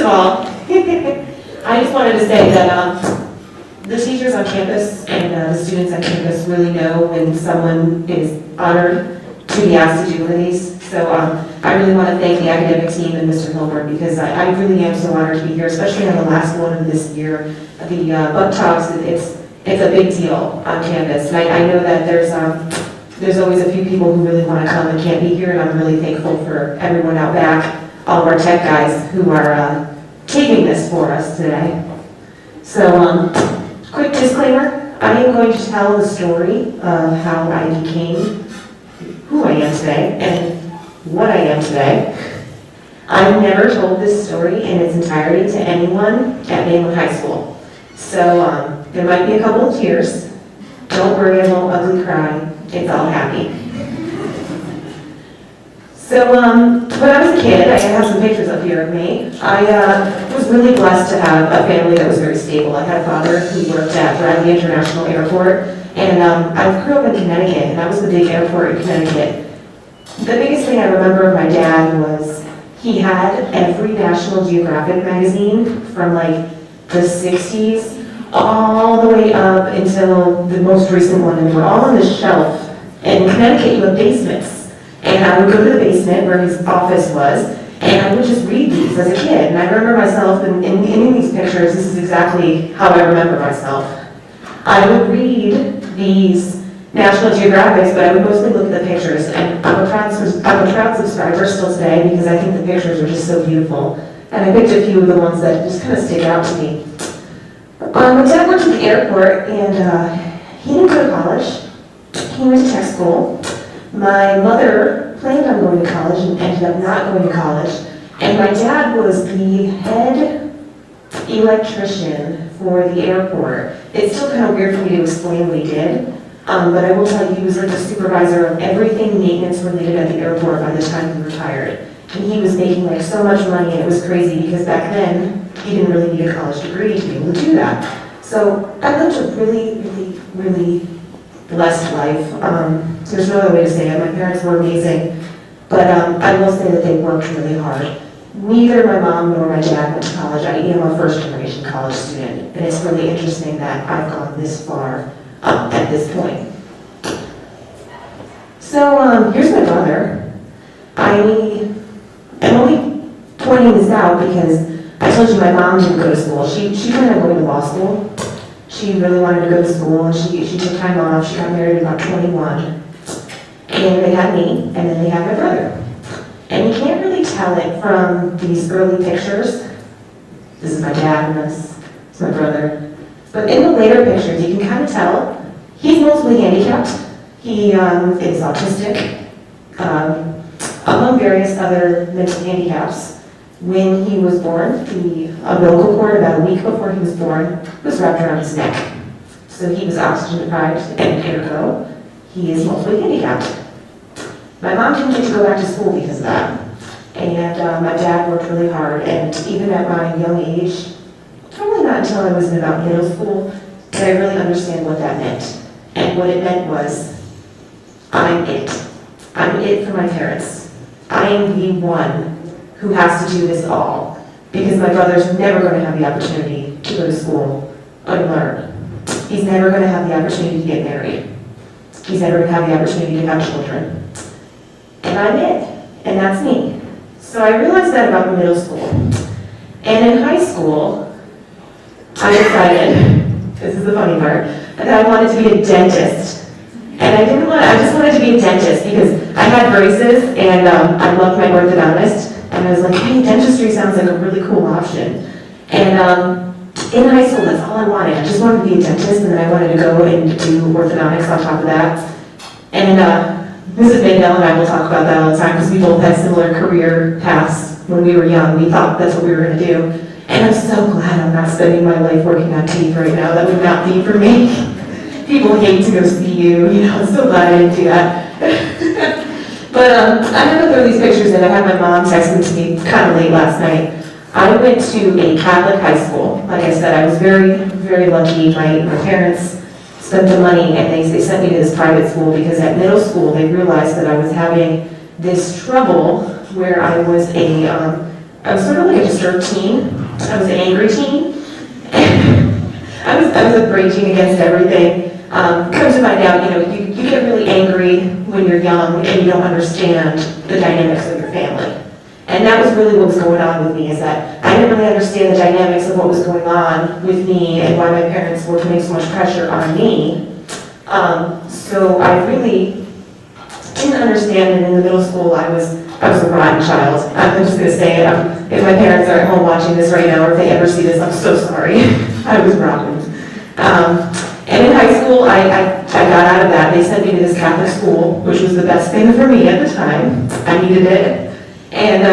of all, I just wanted to say that the teachers on campus and the students on campus really know when someone is honored to be asked to do one of these. So I really want to thank the academic team and Mr. Hilbert, because I really am so honored to be here, especially on the last one of this year. The Buck Talks, it's a big deal on campus. And I know that there's always a few people who really want to come and can't be here, and I'm really thankful for everyone out back, all of our tech guys who are taping this for us today. So, quick disclaimer, I am going to tell the story of how I became who I am today and what I am today. I've never told this story in its entirety to anyone at Mainland High School. So there might be a couple of tears. Don't worry, I won't ugly cry. It's all happy. So when I was a kid, I have some pictures up here of me. I was really blessed to have a family that was very stable. I had a father who worked at Bradley International Airport, and I grew up in Connecticut, and that was the big airport in Connecticut. The biggest thing I remember of my dad was he had every National Geographic magazine from like the 60s all the way up until the most recent one, and they were all on the shelf. And in Connecticut, you have basements. And I would go to the basement where his office was, and I would just read these as a kid. And I remember myself, in these pictures, this is exactly how I remember myself. I would read these National Geographics, but I would mostly look at the pictures. And I'm a proud subscriber still today, because I think the pictures are just so beautiful. And I picked a few of the ones that just kind of stick out to me. My dad worked at the airport, and he didn't go to college. He went to tech school. My mother planned on going to college and ended up not going to college. And my dad was the head electrician for the airport. It's still kind of weird for me to explain what he did, but I will tell you, he was like the supervisor of everything maintenance related at the airport by the time he retired. And he was making like so much money, and it was crazy because back then, he didn't really need a college degree to be able to do that. So I lived a really, really, really blessed life. There's no other way to say it. My parents were amazing, but I will say that they worked really hard. Neither my mom nor my dad went to college. I am a first-generation college student, and it's really interesting that I've gone this far at this point. So here's my brother. I'm only pointing this out because I told you my mom didn't go to school. She planned on going to law school. She really wanted to go to school, and she took time off. She got married at about 21. And they had me, and then they had my brother. And you can't really tell it from these early pictures. This is my dad, and this is my brother. But in the later pictures, you can kind of tell he's mostly handicapped. He is autistic, among various other mental handicaps. When he was born, the umbilical cord, about a week before he was born, was wrapped around his neck. So he was oxygen deprived, and ergo, he is mostly handicapped. My mom didn't get to go back to school because of that. And my dad worked really hard, and even at my young age, probably not until I was in about middle school, did I really understand what that meant. And what it meant was, I'm it. I'm it for my parents. I am the one who has to do this all, because my brother's never going to have the opportunity to go to school and learn. He's never going to have the opportunity to get married. He's never going to have the opportunity to have children. And I'm it, and that's me. So I realized that about middle school. And in high school, I decided, this is the funny part, that I wanted to be a dentist. And I just wanted to be a dentist because I had braces, and I loved my orthodontist. And I was like, hey, dentistry sounds like a really cool option. And in high school, that's all I wanted. I just wanted to be a dentist, and then I wanted to go and do orthodontics on top of that. And Mrs. Mandel and I will talk about that all the time because we both had similar career paths when we were young. We thought that's what we were going to do. And I'm so glad I'm not spending my life working on teeth right now. That would not be for me. People hate to go see you. I'm so glad I didn't do that. But I had to throw these pictures in. I had my mom texting to me kind of late last night. I went to a Catholic high school. Like I said, I was very, very lucky. My parents spent the money, and they sent me to this private school because at middle school they realized that I was having this trouble where I was a I was sort of like a disturbed teen. I was an angry teen. I was like raging against everything. Come to find out, you get really angry when you're young and you don't understand the dynamics of your family. And that was really what was going on with me, is that I didn't really understand the dynamics of what was going on with me and why my parents were putting so much pressure on me. So I really didn't understand, and in the middle school I was a rotten child. I'm just going to say it. If my parents are at home watching this right now, or if they ever see this, I'm so sorry. I was rotten. And in high school, I got out of that. They sent me to this Catholic school, which was the best thing for me at the time. I needed it. And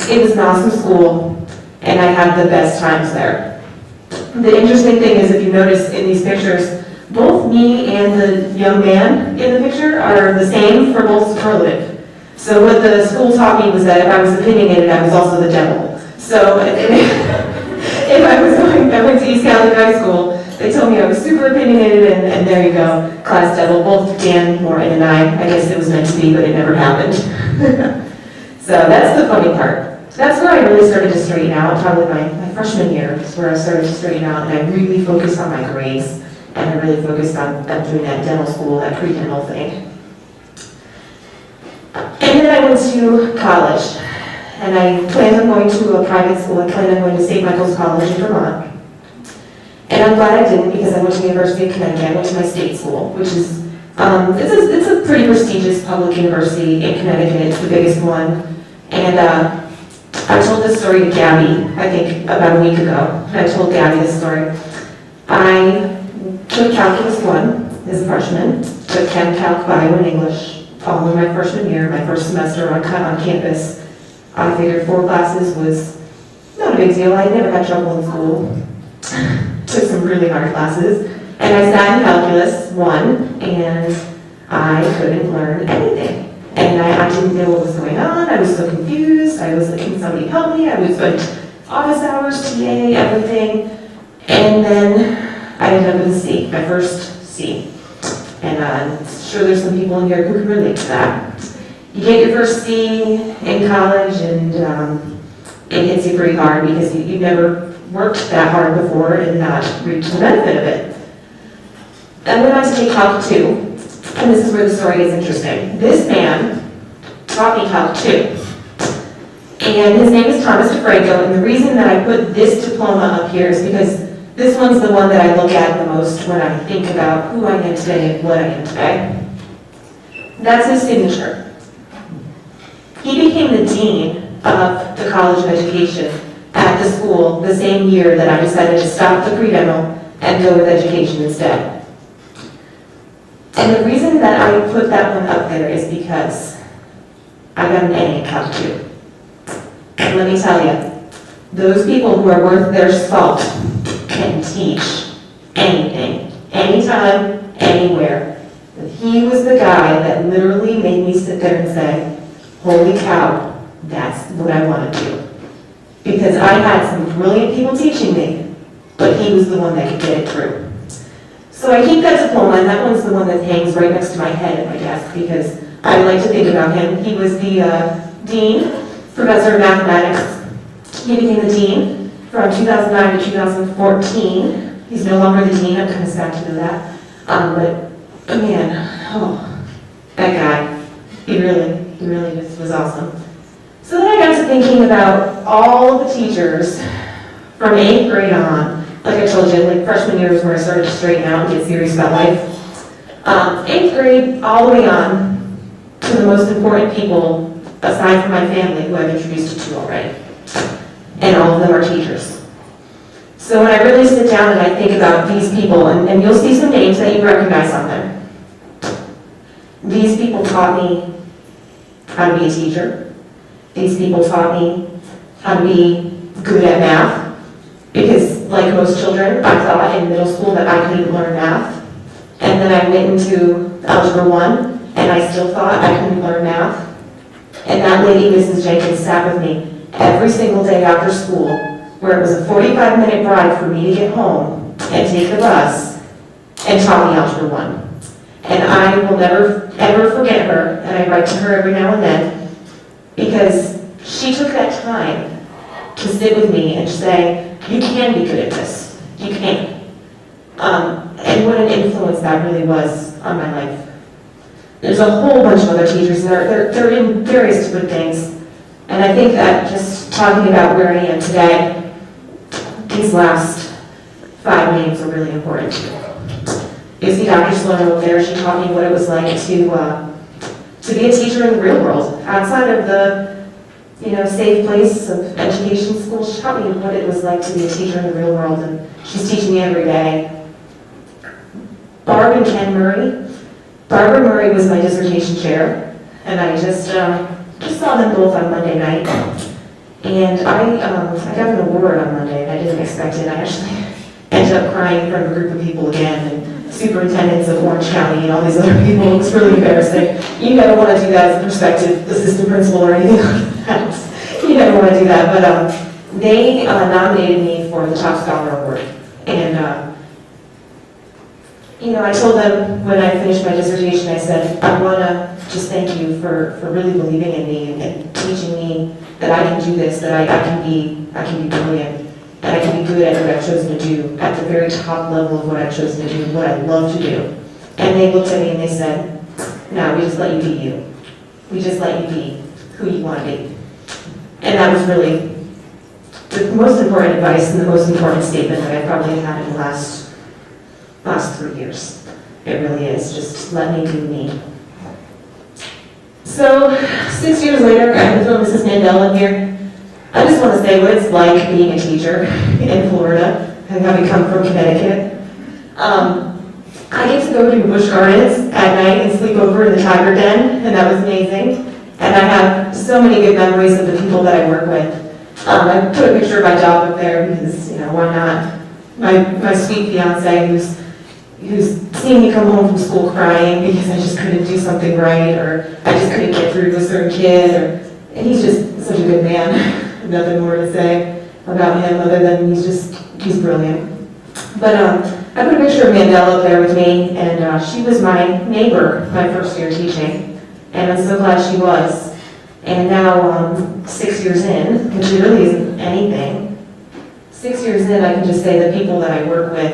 it was an awesome school, and I had the best times there. The interesting thing is, if you notice in these pictures, both me and the young man in the picture are the same for both superlative. So what the school taught me was that if I was opinionated, I was also the devil. So if I went to East Catholic High School, they told me I was super opinionated, and there you go, class devil. Both Dan, Morton, and I guess it was meant to be, but it never happened. So that's the funny part. That's where I really started to straighten out. Probably my freshman year is where I started to straighten out, and I really focused on my grades, and I really focused on doing that dental school, that pre-dental thing. And then I went to college, and I planned on going to a private school. I planned on going to St. Michael's College in Vermont. And I'm glad I didn't, because I went to the University of Connecticut. I went to my state school, which is, it's a pretty prestigious public university in Connecticut. It's the biggest one. And I told this story to Gabby, I think about a week ago. I told Gabby this story. I took Calculus 1 as a freshman, took Chem Calc Bio and English all in my freshman year, my first semester on campus. I figured 4 classes was not a big deal. I never had trouble in school. Took some really hard classes, and I sat in Calculus 1, and I couldn't learn anything. And I didn't know what was going on. I was so confused. I was like, can somebody help me? I was like, office hours, TA, everything. And then I ended up with a C, my first C. And I'm sure there's some people in here who can relate to that. You get your first C in college, and it hits you pretty hard because you never worked that hard before and not reached the benefit of it. I went on to take Calc 2, and this is where the story is interesting. This man taught me Calc 2, and his name is Thomas DeFranco, and the reason that I put this diploma up here is because this one's the one that I look at the most when I think about who I am today and what I am today. That's his signature. He became the dean of the College of Education at the school the same year that I decided to stop the pre-dental and go with education instead. And the reason that I put that one up there is because I got an A in Calc 2. And let me tell you, those people who are worth their salt can teach anything, anytime, anywhere. But he was the guy that literally made me sit there and say, holy cow, that's what I want to do. Because I had some brilliant people teaching me, but he was the one that could get it through. So I keep that diploma, and that one's the one that hangs right next to my head at my desk, because I like to think about him. He was the dean, professor of mathematics. He became the dean from 2009 to 2014. He's no longer the dean. I'm kind of sad to know that. But man, oh, that guy, he really just was awesome. So then I got to thinking about all the teachers from 8th grade on. Like I told you, like freshman year was where I started to straighten out and get serious about life. 8th grade all the way on to the most important people, aside from my family, who I've introduced you to already. And all of them are teachers. So when I really sit down and I think about these people, and you'll see some names that you recognize on there. These people taught me how to be a teacher. These people taught me how to be good at math. Because, like most children, I thought in middle school that I couldn't learn math. And then I went into Algebra 1, and I still thought I couldn't learn math. And that lady, Mrs. Jenkins, sat with me every single day after school, where it was a 45-minute drive for me to get home and take the bus, and taught me Algebra 1. And I will never, ever forget her, and I write to her every now and then, because she took that time to sit with me and say, you can be good at this. You can. And what an influence that really was on my life. There's a whole bunch of other teachers that they're in various different things. And I think that just talking about where I am today, these last 5 names are really important. You see Dr. Sloan over there, she taught me what it was like to be a teacher in the real world, outside of the safe place of education school. She taught me what it was like to be a teacher in the real world, and she's teaching me every day. Barb and Ken Murray. Barbara Murray was my dissertation chair, and I just saw them both on Monday night. And I got an award on Monday, and I didn't expect it. I actually ended up crying in front of a group of people again, and superintendents of Orange County and all these other people. It was really embarrassing. You never want to do that as a prospective assistant principal or anything like that. You never want to do that. But they nominated me for the Top Scholar Award. And I told them when I finished my dissertation, I said, I want to just thank you for really believing in me and teaching me that I can do this, that I can be brilliant, and I can be good at what I've chosen to do, at the very top level of what I've chosen to do, what I love to do. And they looked at me and they said, no, we just let you be you. We just let you be who you want to be. And that was really the most important advice and the most important statement that I probably had in the last 3 years. It really is. Just let me be me. So, 6 years later, I have thrown Mrs. Mandel here. I just want to say what it's like being a teacher in Florida and having come from Connecticut. I get to go to Busch Gardens at night and sleep over in the Tiger Den, and that was amazing. And I have so many good memories of the people that I work with. I put a picture of my dog up there because, why not? My sweet fiance who's seeing me come home from school crying because I just couldn't do something right, or I just couldn't get through to a certain kid, and he's just such a good man. Nothing more to say about him other than he's brilliant. But I put a picture of Mandel up there with me, and she was my neighbor my first year teaching, and I'm so glad she was. And now, 6 years in, which really isn't anything, 6 years in, I can just say the people that I work with,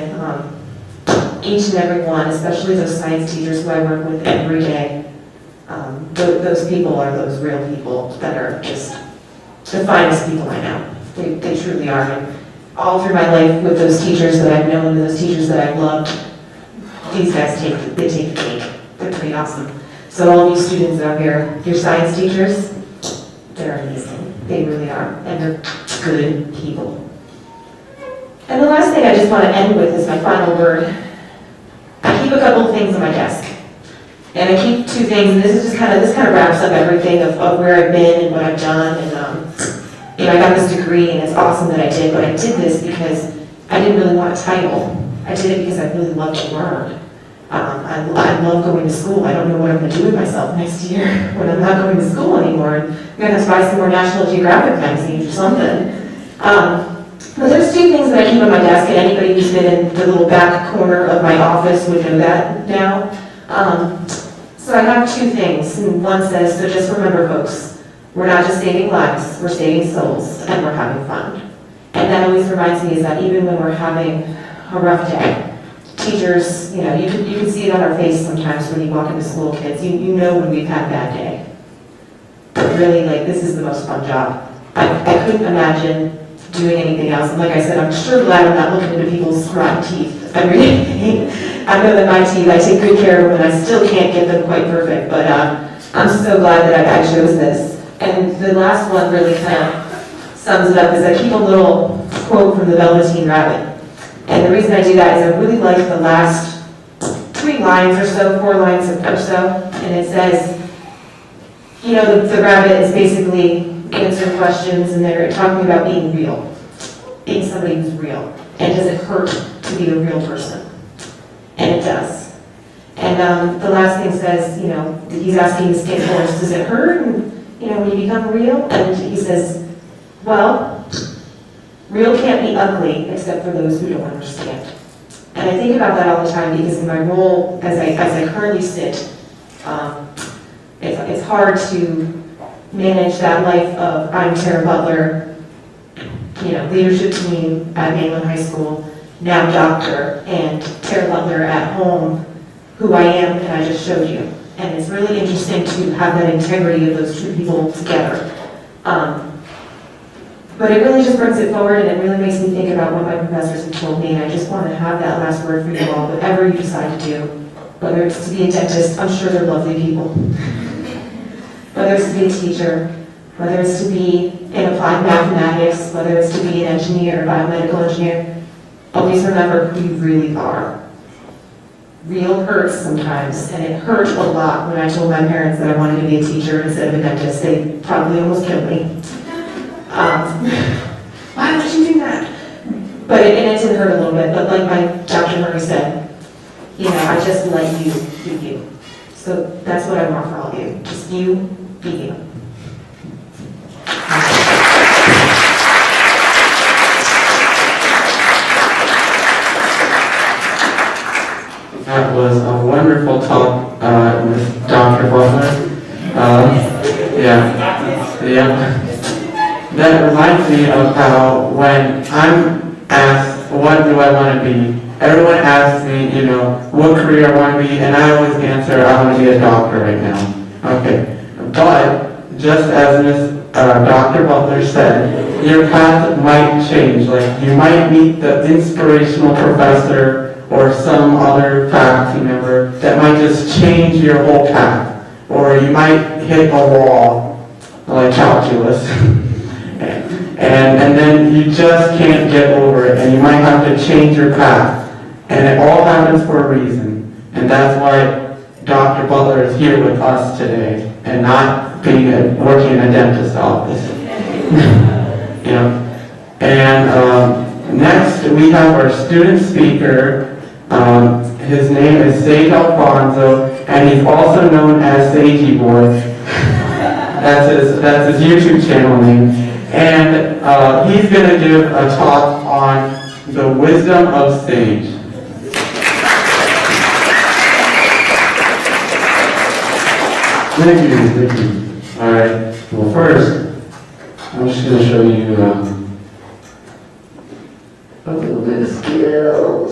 each and every one, especially those science teachers who I work with every day, those people are those real people that are just the finest people I know. They truly are. And all through my life with those teachers that I've known and those teachers that I've loved, these guys take the cake. They're pretty awesome. So all of you students out here, your science teachers, they're amazing. They really are. And they're good people. And the last thing I just want to end with is my final word. I keep a couple of things on my desk. And I keep 2 things, and this kind of wraps up everything of where I've been and what I've done. And I got this degree, and it's awesome that I did, but I did this because I didn't really want a title. I did it because I really love to learn. I love going to school. I don't know what I'm going to do with myself next year when I'm not going to school anymore. I'm going to have to buy some more National Geographic magazines or something. But there's 2 things that I keep on my desk, and anybody who's been in the little back corner of my office would know that now. So I have 2 things, and one says, so just remember folks, we're not just saving lives, we're saving souls, and we're having fun. And that always reminds me is that even when we're having a rough day, teachers, you can see it on our face sometimes when you walk into school, kids, you know when we've had a bad day. But really, this is the most fun job. I couldn't imagine doing anything else. And like I said, I'm sure glad I'm not looking into people's rotten teeth every day. I know that my teeth, I take good care of them, and I still can't get them quite perfect, but I'm so glad that I chose this. And the last one really kind of sums it up, is I keep a little quote from the Velveteen Rabbit. And the reason I do that is I really like the last 3 lines or so, 4 lines or so, and it says, the rabbit is basically answering questions, and they're talking about being real, being somebody who's real. And does it hurt to be a real person? And it does. And the last thing says, he's asking the skin horse, does it hurt? And, when you become real? And he says, well, real can't be ugly except for those who don't understand. And I think about that all the time because in my role as I currently sit, it's hard to manage that life of I'm Tara Butler, leadership team at Mainland High School, now doctor, and Tara Butler at home, who I am, and I just showed you. And it's really interesting to have that integrity of those two people together. But it really just brings it forward, and it really makes me think about what my professors have told me, and I just want to have that last word for you all, whatever you decide to do. Whether it's to be a dentist, I'm sure they're lovely people. Whether it's to be a teacher, whether it's to be in applied mathematics, whether it's to be an engineer, biomedical engineer, always remember who you really are. Real hurts sometimes, and it hurt a lot when I told my parents that I wanted to be a teacher instead of a dentist. They probably almost killed me. Why would you do that? But it did hurt a little bit, but like my Dr. Murray said, I just let you be you. So that's what I want for all of you. Just you, be you. That was a wonderful talk with Dr. Butler. That reminds me of how when I'm asked, what do I want to be? Everyone asks me, what career I want to be, and I always answer, I want to be a doctor right now. Okay, but just as Dr. Butler said, your path might change. Like, you might meet the inspirational professor or some other faculty member that might just change your whole path. Or you might hit a wall, like calculus. And then you just can't get over it, and you might have to change your path. And it all happens for a reason. And that's why Dr. Butler is here with us today, and not working in a dentist's office. And next we have our student speaker. His name is Sage Alfonzo, and he's also known as Sagey Boy. That's his YouTube channel name. And he's going to give a talk on the wisdom of Sage. Thank you. All right. Well, first, I'm just going to show you a little bit of skills.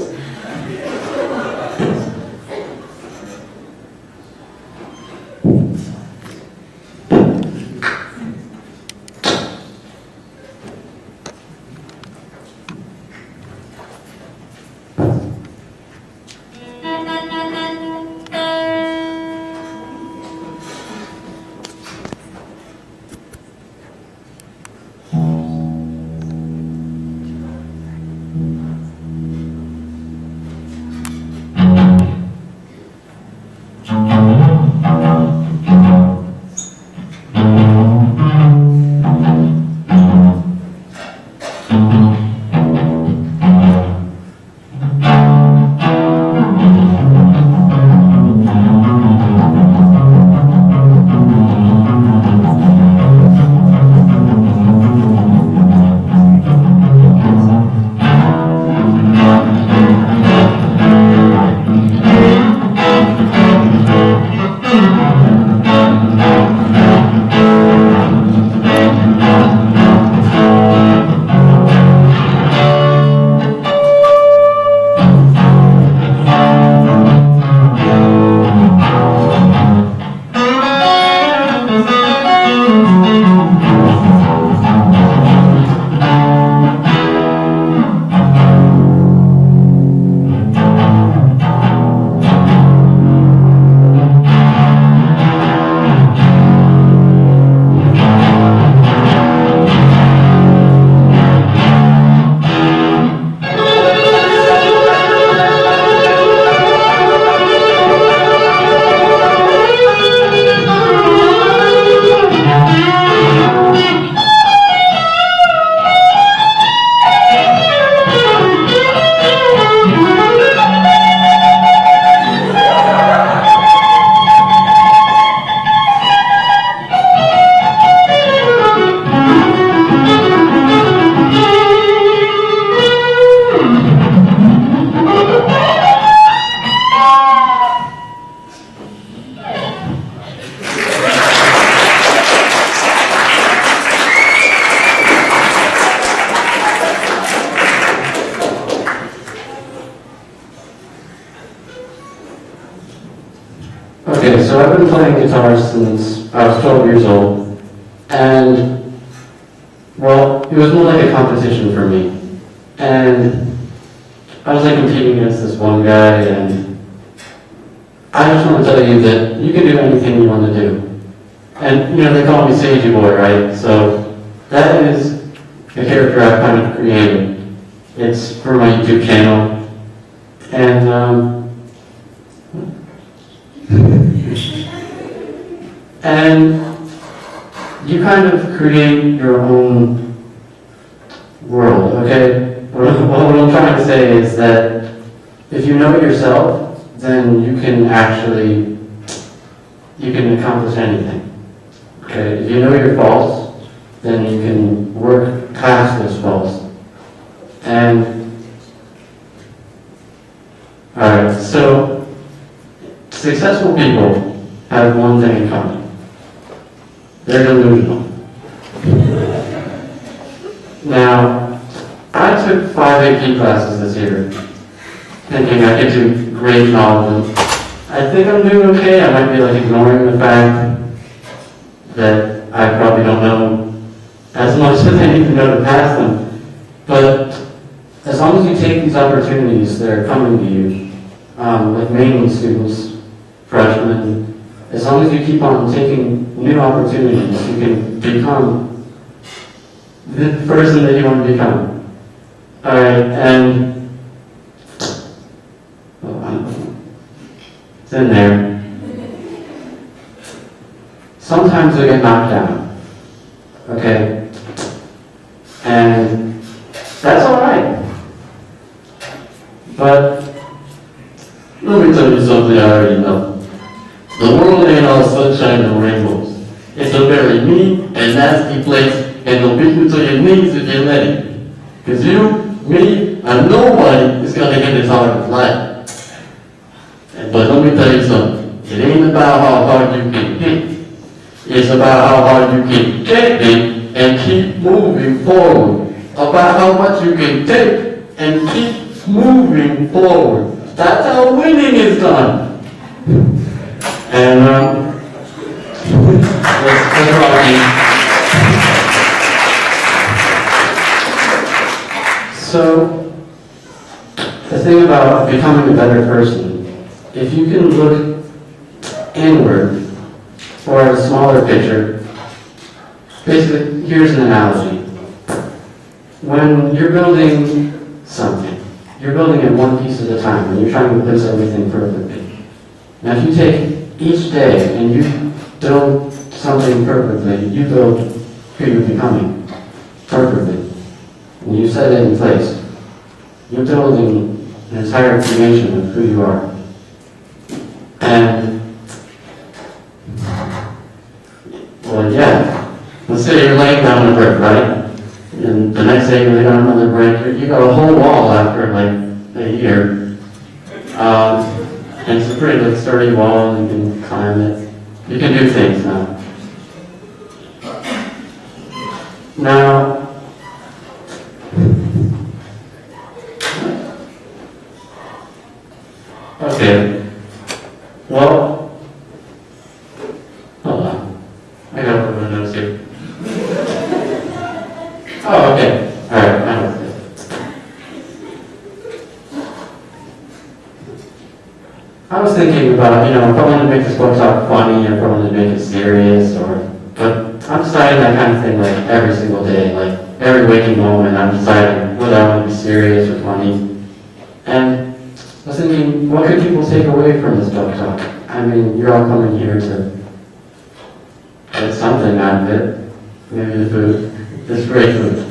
Okay, so I've been playing guitar since I was 12 years old, and, well, it was more like a competition for me. And I was like competing against this one guy, and I just want to tell you that you can do anything you want to do. And, you know, they call me Sagey Boy, right? So that is a character I've kind of created. It's for my YouTube channel. And, and you kind of create your own world, okay? What I'm trying to say is that if you know yourself, then you can accomplish anything. Okay, if you know your faults, then you can work past those faults. And, alright, so successful people have one thing in common. They're delusional. Now, I took 5 AP classes this year, thinking I could do great in all of them. I think I'm doing okay. I might be like ignoring the fact that I probably don't know as much as I need to know to pass them. But as long as you take these opportunities that are coming to you, like Mainland students, freshmen, as long as you keep on taking new opportunities, you can become the person that you want to become. Alright, and it's in there. Sometimes we get knocked down, okay? And that's alright. But let me tell you something I already know. The world ain't all sunshine and rainbows. It's a very mean and nasty place, and it'll beat you to your knees if you let it. Because you, me, and nobody is going to get this hard of life. But let me tell you something. It ain't about how hard you can hit. It's about how hard you can get it and keep moving forward. About how much you can take and keep moving forward. That's how winning is done. And let's rock. So, the thing about becoming a better person, if you can look inward or at a smaller picture, basically, here's an analogy. When you're building something, you're building it one piece at a time, and you're trying to place everything perfectly. Now, if you take each day and you build something perfectly, you build who you're becoming perfectly. And you set it in place. You're building an entire creation of who you are. And, well, yeah. Let's say you're laying down a brick, right? And the next day you lay down another brick. You got a whole wall after like a year. And it's a pretty like, sturdy wall, and you can climb it. You can do things now. Now, okay, well, hold on. I gotta put my notes here. Oh, okay. Alright, I know. I was thinking about, if I want to make this book talk funny, or if I want to make it serious, but I'm deciding that kind of thing like every single day, like every waking moment, I'm deciding whether I want to be serious or funny. And I was thinking, what could people take away from this book talk? I mean, you're all coming here to get something out of it. Maybe the food. It's great food.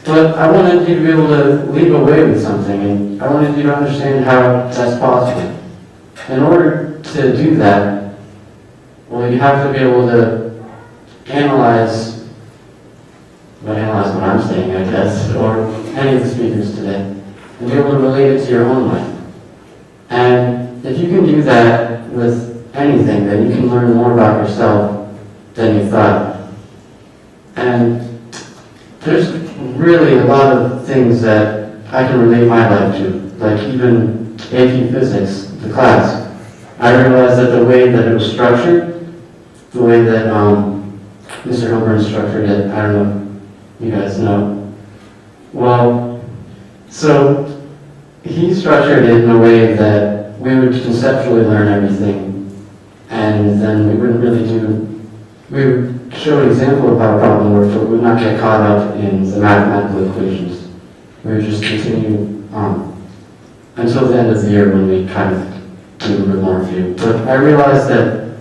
But I wanted you to be able to leave away with something, and I wanted you to understand how that's possible. In order to do that, well, you have to be able to analyze what I'm saying, I guess, or any of the speakers today, and be able to relate it to your own life. And if you can do that with anything, then you can learn more about yourself than you thought. And there's really a lot of things that I can relate my life to, like even AP Physics, the class. I realized that the way that it was structured, the way that Mr. Hilburn structured it, I don't know if you guys know. Well, so he structured it in a way that we would conceptually learn everything, and then we wouldn't really we would show an example of how a problem works, but we would not get caught up in the mathematical equations. We would just continue on until the end of the year when we kind of do a bit more review. But I realized that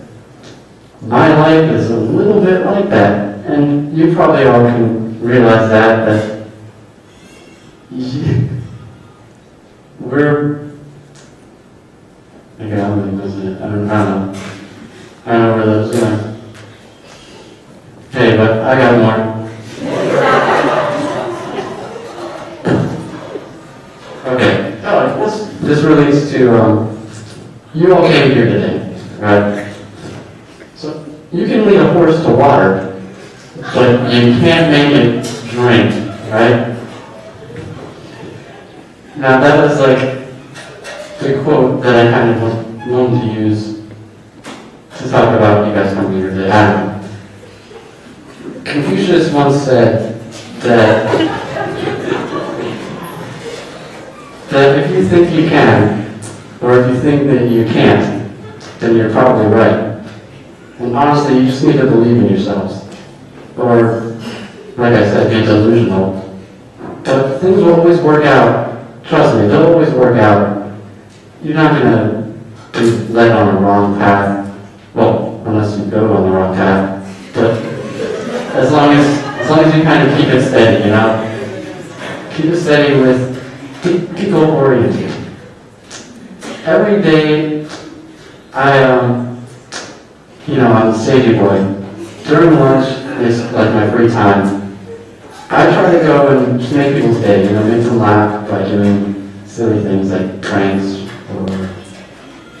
my life is a little bit like that, and you probably all can realize that we're, okay, I'm gonna lose it. I don't know where that's going. Hey, but I got more. Okay, this relates to, you all came here today, right? So, you can lead a horse to water, but you can't make it drink, right? Now that was like the quote that I kind of was known to use to talk about you guys coming here today. I don't know. Confucius once said that if you think you can, or if you think that you can't, then you're probably right. And honestly, you just need to believe in yourselves. Or, like I said, be delusional. But things will always work out. Trust me, they'll always work out. You're not going to be led on the wrong path. Well, unless you go on the wrong path. But as long as you kind of keep it steady, you know? Keep it steady with people oriented. Every day, I'm a stagey boy. During lunch is like my free time. I try to go and just make people's day, make them laugh by doing silly things like pranks or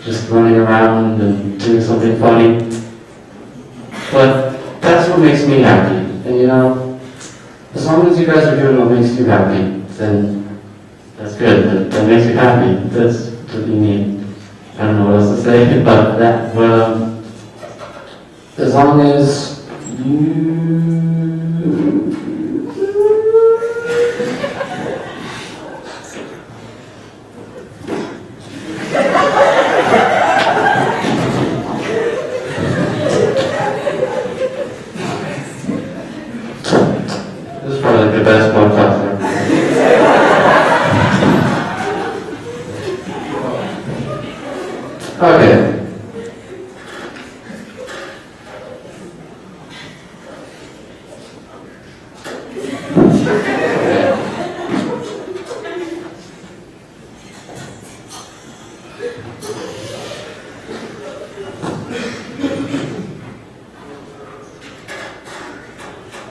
just running around and doing something funny. But that's what makes me happy. And as long as you guys are doing what makes you happy, then that's good. That makes you happy. That's what you need. I don't know what else to say about that. But as long as you this is probably the best podcast ever. Okay.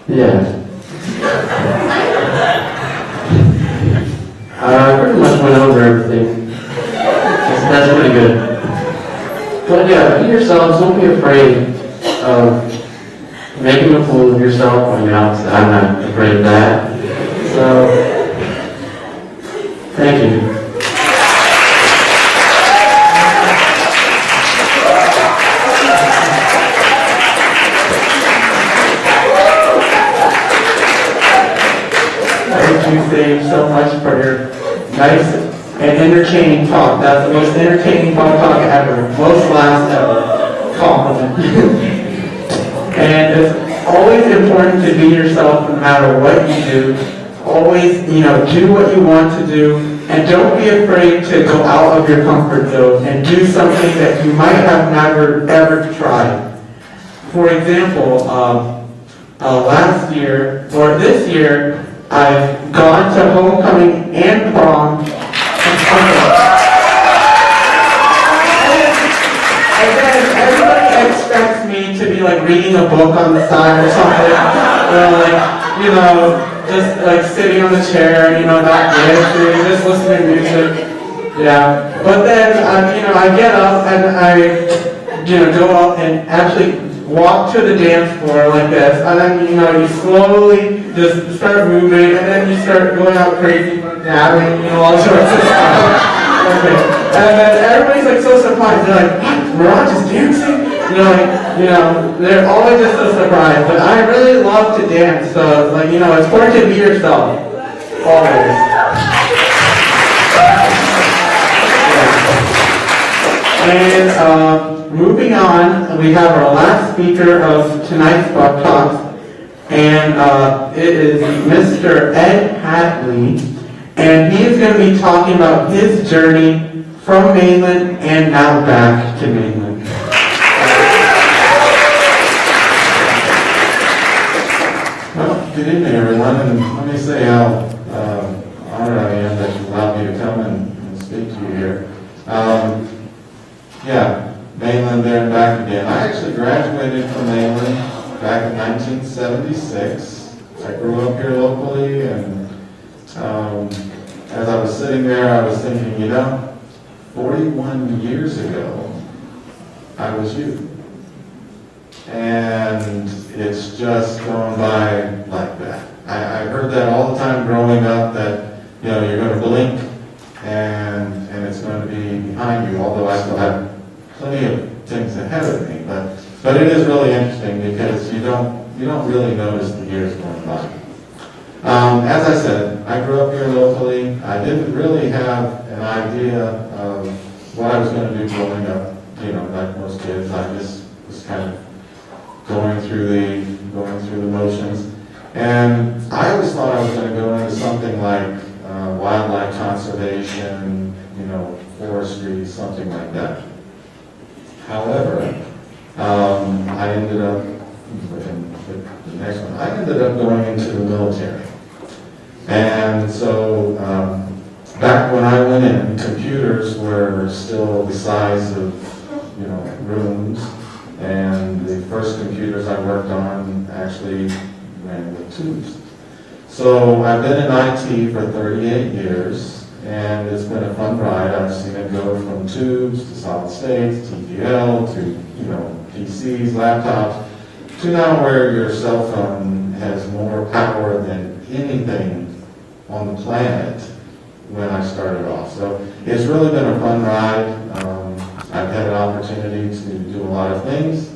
Yeah. I pretty much went over everything. That's pretty good. But yeah, be yourselves. Don't be afraid of making a fool of yourself when you're outside. I'm not afraid of that. So, thank you. Thank you, Dave, so much for your nice and entertaining talk. That's the most entertaining talk ever. Most laughs ever. Compliment. And it's always important to be yourself no matter what you do. Always, do what you want to do. And don't be afraid to go out of your comfort zone and do something that you might have never, ever tried. For example, last year, or this year, I've gone to homecoming and prom. And then everybody expects me to be like reading a book on the side or something. Or just sitting on the chair, not dancing, just listening to music. Yeah. But then, I get up and I, go up and actually walk to the dance floor like this, and then, you slowly just start moving, and then you start going out crazy, dabbing, all sorts of stuff. Okay. And then everybody's like so surprised. They're like, what? We're all just dancing? They're always just so surprised. But I really love to dance, so it's important to be yourself. Always. And moving on, we have our last speaker of tonight's Buck Talks, and it is Mr. Ed Hatley, and he is going to be talking about his journey from Mainland and now back to Mainland. Well, good evening, everyone, and let me say how honored I am that you allowed me to come and speak to you here. Mainland there and back again. I actually graduated from Mainland back in 1976. I grew up here locally, and as I was sitting there, I was thinking, 41 years ago, I was you. And it's just gone by like that. I heard that all the time growing up, that you're going to blink and it's going to be behind you, although I still have plenty of things ahead of me. But it is really interesting because you don't really notice the years going by. As I said, I grew up here locally. I didn't really have an idea of what I was going to do growing up. Like most kids, I just was kind of going through the motions. And I always thought I was going to go into something like wildlife conservation, forestry, something like that. However, I ended up, the next one, I ended up going into the military. And so, back when I went in, computers were still the size of, rooms. And the first computers I worked on actually ran with tubes. So I've been in IT for 38 years, and it's been a fun ride. I've seen it go from tubes to solid states, TPL, to PCs, laptops, to now where your cell phone has more power than anything on the planet when I started off. So it's really been a fun ride. I've had an opportunity to do a lot of things,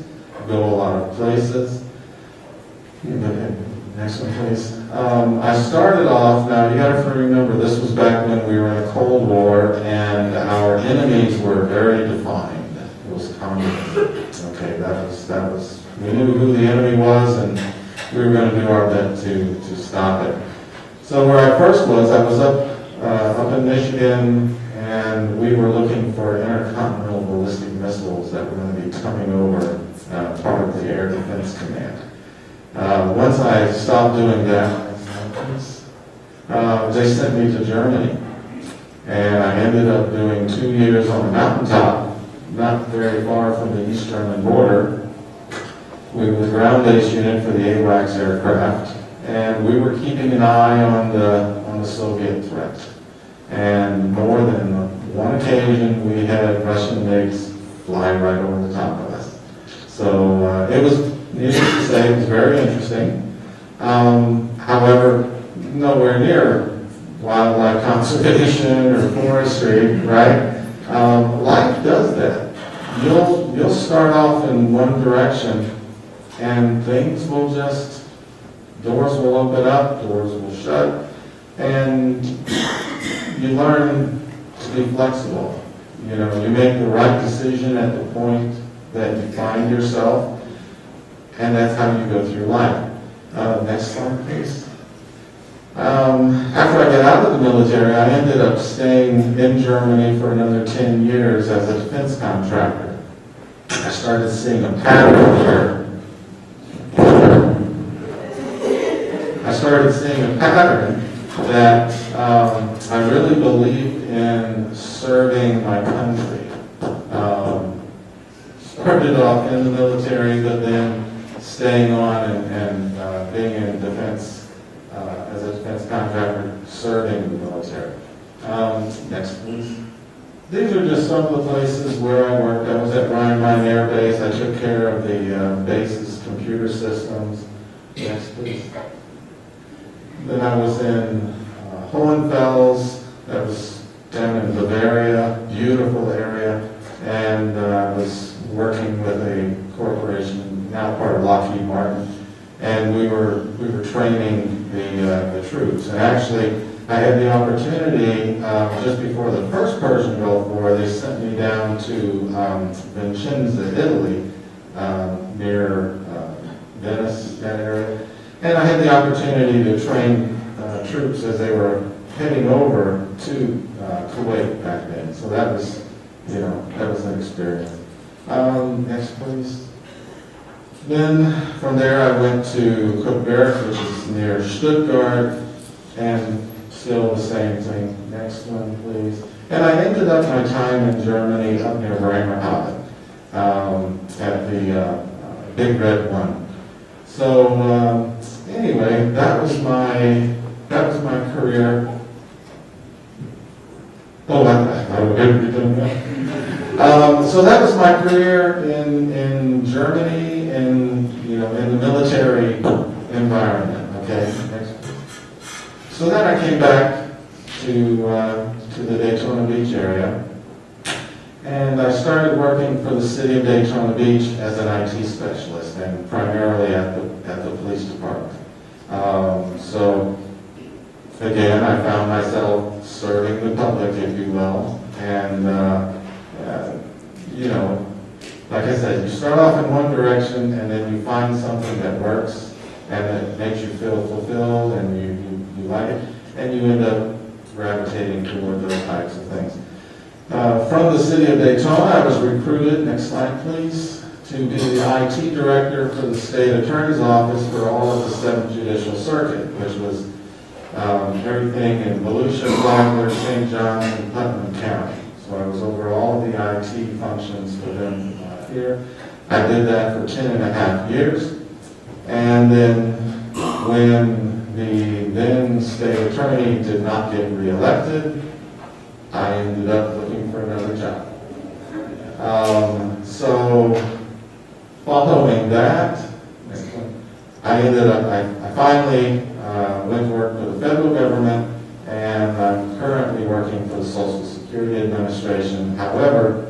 go a lot of places. Next one, please. I started off, now you got to remember, this was back when we were in a Cold War, and our enemies were very defined. It was communism. Okay, that was, we knew who the enemy was, and we were going to do our best to stop it. So where I first was, I was up in Michigan, and we were looking for intercontinental ballistic missiles that were going to be coming over part of the Air Defense Command. Once I stopped doing that, they sent me to Germany, and I ended up doing 2 years on the mountaintop, not very far from the East German border. We were the ground-based unit for the AWACS aircraft, and we were keeping an eye on the Soviet threat. And more than one occasion, we had Russian MiGs fly right over the top of us. So it was, needless to say, it was very interesting. However, nowhere near wildlife conservation or forestry, right? Life does that. You'll start off in one direction, and things will just, doors will open up, doors will shut, and you learn to be flexible. You make the right decision at the point that you find yourself, and that's how you go through life. Next slide, please. After I got out of the military, I ended up staying in Germany for another 10 years as a defense contractor. I started seeing a pattern here. I started seeing a pattern that I really believed in serving my country. Started off in the military, but then staying on and being in defense, as a defense contractor, serving the military. Next, please. These are just some of the places where I worked. I was at Rhine Air Base. I took care of the base's computer systems. Next, please. Then I was in Hohenfels, that was down in Bavaria. beautiful area, and was working with a corporation, now part of Lockheed Martin, and we were training the troops. And actually, I had the opportunity, just before the first Persian Gulf War, they sent me down to Vincenza, Italy, near Venice, that area. And I had the opportunity to train troops as they were heading over to Kuwait back then. So that was, that was an experience. Next, please. Then from there I went to Cook Barracks, which is near Stuttgart, and still the same thing. Next one, please. And I ended up my time in Germany up near Bremerhaven at the Big Red One. So anyway, that was my career. Oh, I would never be doing that. So that was my career in Germany, in the military environment. Okay. Next. So then I came back to the Daytona Beach area, and I started working for the city of Daytona Beach as an IT specialist, and primarily at the police department. So again, I found myself serving the public, if you will, and like I said, you start off in one direction, and then you find something that works, and it makes you feel fulfilled, and you like it, and you end up gravitating toward those types of things. From the city of Daytona, I was recruited, next slide please, to be the IT director for the state attorney's office for all of the 7th Judicial Circuit, which was everything in Volusia, Butler, St. Johns, and Putnam County. So I was over all of the IT functions for them here. I did that for 10.5 years. And then when the then state attorney did not get reelected, I ended up looking for another job. So following that, I finally went to work for the federal government, and I'm currently working for the Social Security Administration. However,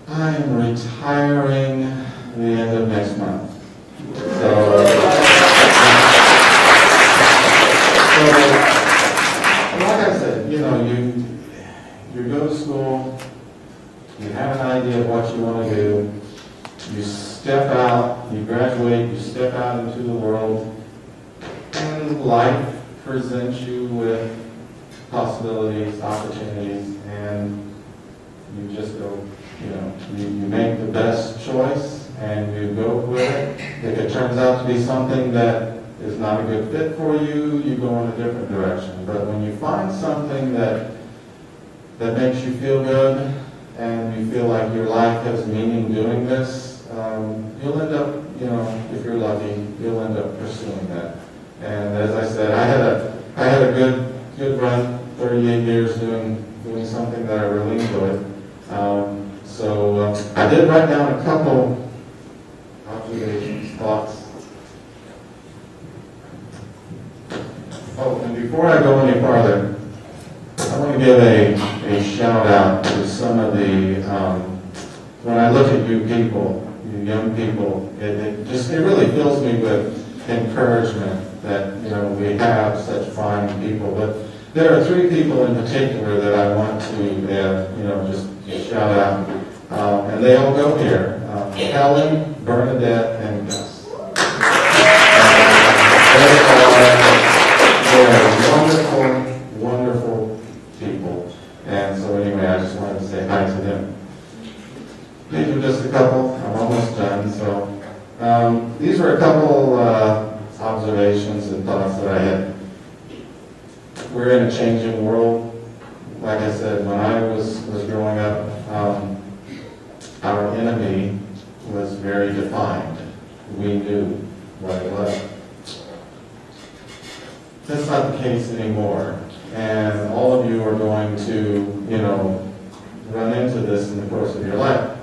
I'm retiring at the end of next month. So like I said, you go to school, you have an idea of what you want to do, you step out, you graduate, you step out into the world, and life presents you with possibilities, opportunities, and you just go, you make the best choice and you go with it. If it turns out to be something that is not a good fit for you, you go in a different direction. But when you find something that makes you feel good and you feel like your life has meaning doing this, you'll end up, if you're lucky, you'll end up pursuing that. And as I said, I had a good run, 38 years doing something that I really enjoyed. So I did write down a couple observations, thoughts. Oh, and before I go any farther, I want to give a shout out to some of the, when I look at you people, you young people, it really fills me with encouragement that, we have such fine people. But there are 3 people in particular that I want to, just shout out. And they all go here. Helen, Bernadette, and Gus. They're wonderful, wonderful people. And so anyway, I just wanted to say hi to them. These are just a couple. I'm almost done. So these were a couple observations and thoughts that I had. We're in a changing world. Like I said, when I was growing up, our enemy was very defined. We knew what it was. That's not the case anymore. And all of you are going to, run into this in the course of your life.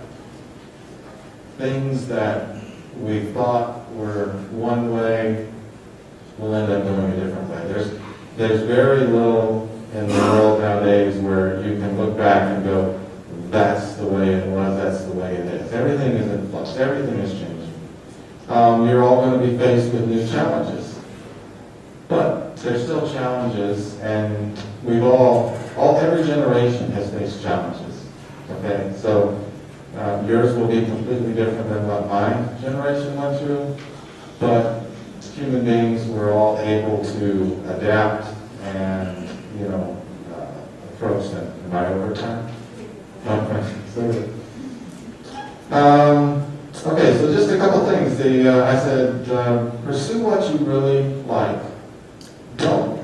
Things that we thought were one way will end up going a different way. There's very little in the world nowadays where you can look back and go, that's the way it was, that's the way it is. Everything is in flux, everything is changing. You're all going to be faced with new challenges. But there's still challenges, and we've every generation has faced challenges. Okay, so yours will be completely different than what my generation went through, but human beings were all able to adapt and, approach them. Am I over time? Okay. Okay, so just a couple things. I said, pursue what you really like. Don't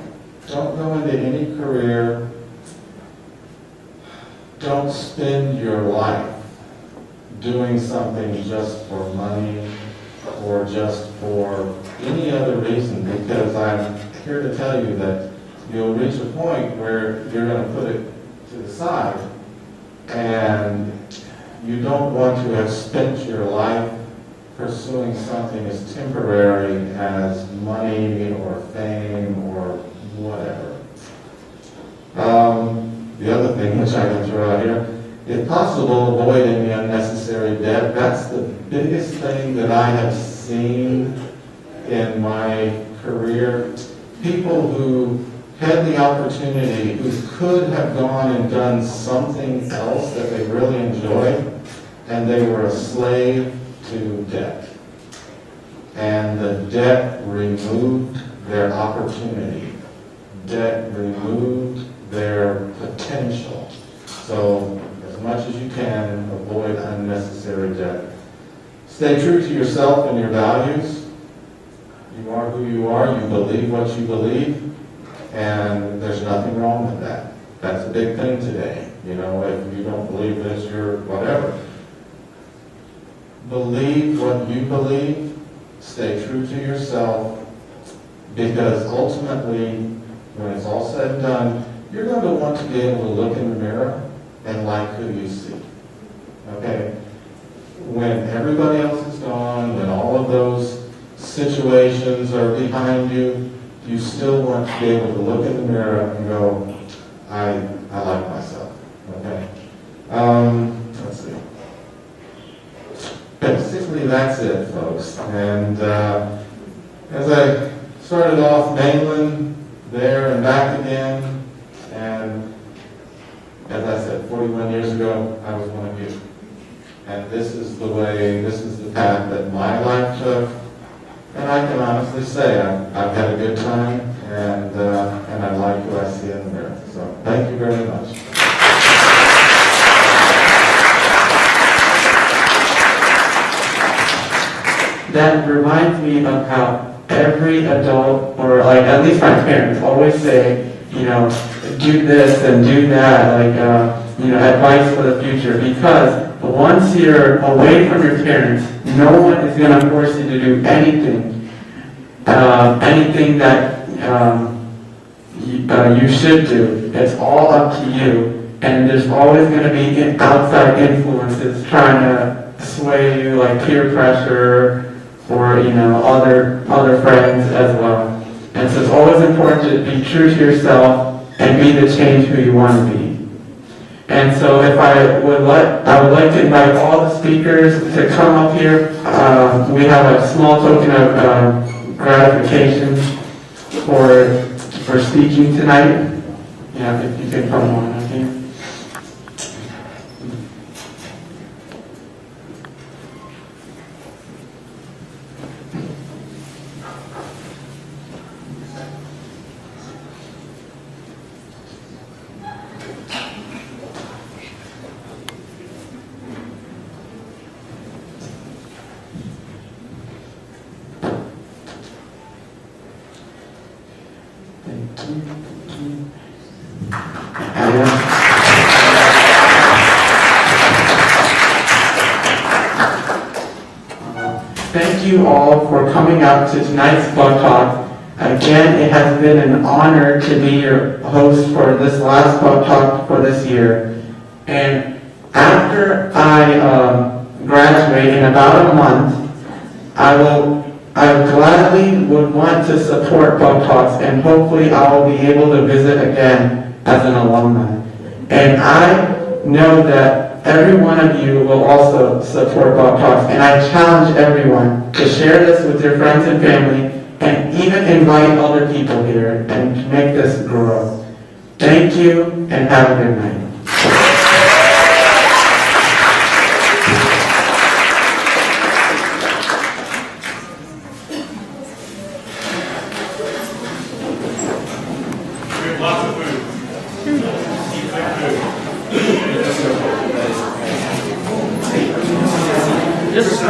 go into any career. Don't spend your life doing something just for money or just for any other reason, because I'm here to tell you that you'll reach a point where you're going to put it to the side, and you don't want to have spent your life pursuing something as temporary as money or fame or whatever. The other thing which I can throw out here, if possible, avoid any unnecessary debt. That's the biggest thing that I have seen in my career. People who had the opportunity, who could have gone and done something else that they really enjoyed, and they were a slave to debt. And the debt removed their opportunity. Debt removed their potential. So as much as you can, avoid unnecessary debt. Stay true to yourself and your values. You are who you are. You believe what you believe. And there's nothing wrong with that. That's a big thing today. If you don't believe this, you're whatever. Believe what you believe. Stay true to yourself. Because ultimately, when it's all said and done, you're going to want to be able to look in the mirror and like who you see. Okay? When everybody else is gone, when all of those situations are behind you, you still want to be able to look in the mirror and go, I like myself. Okay? Let's see. Basically, that's it, folks. And as I started off, Mainland, there and back again, and as I said, 41 years ago, I was one of you. And this is the path that my life took. And I can honestly say I've had a good time, and I like what I see in the mirror. So thank you very much. That reminds me of how every adult, or at least my parents, always say, do this and do that, advice for the future. Because once you're away from your parents, no one is going to force you to do anything that you should do. It's all up to you, and there's always going to be outside influences trying to sway you, like peer pressure or other friends as well. And so it's always important to be true to yourself and be the change who you want to be. And so I would like to invite all the speakers to come up here. We have a small token of gratification for speaking tonight. Yeah, if you can come on, okay. Thank you all for coming out to tonight's Bug Talk. Again, it has been an honor to be your host for this last Bug Talk for this year. And after I graduate in about a month, I gladly would want to support Bug Talks, and hopefully I will be able to visit again as an alumni. And I know that every one of you will also support Bob Talks. And I challenge everyone to share this with your friends and family, and even invite other people here and make this grow. Thank you, and have a good night. Lots of food. Just